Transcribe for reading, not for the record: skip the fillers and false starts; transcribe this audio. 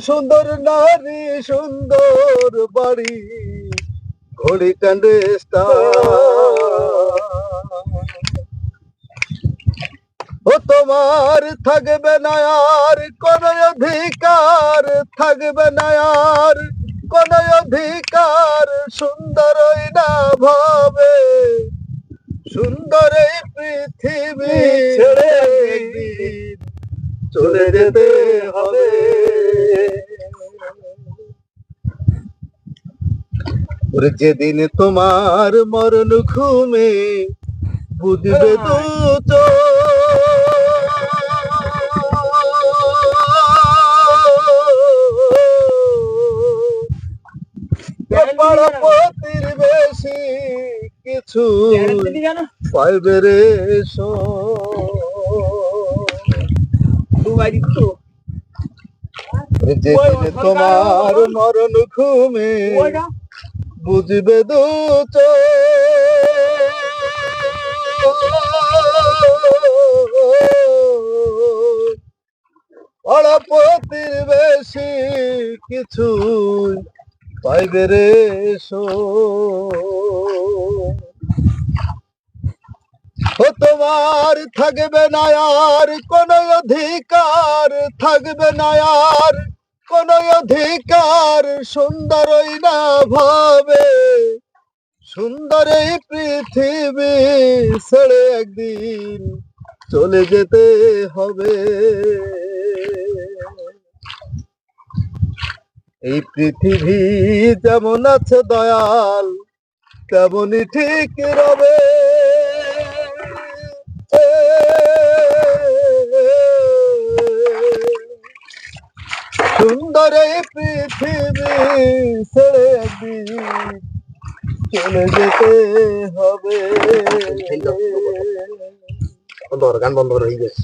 সুন্দর নারী সুন্দর বাড়ি ঘড়ি কাণ্ডে ও তোমার থাকবে না আর কোন অধিকার, থাকবে না আর কোন অধিকার, সুন্দরই না ভাবে সুন্দর এই পৃথিবী ছেড়ে একদিন চলে যেতে হবে। ওরে যেদিন তোমার মরণ ঘুমে বুঝবে দু পাড়াপতির বেশি কিছু পাইবে রে যেদিন তোমার মরণ ঘুমে বুঝবে দু পাড়াপতির বেশি কিছু পাইবে রে ও তোমার থাকবে না আর কোন অধিকার, থাকবে না আর কোন অধিকার, সুন্দরই না ভাবে সুন্দর এই পৃথিবী ছেড়ে একদিন চলে যেতে হবে। এই পৃথিবী যেমন আছে দয়াল তেমনই ঠিক রবে। সুন্দর এই পৃথিবী ছেড়ে একদিন চলে যেতে হবে। গান বন্ধ হয়ে গেছে।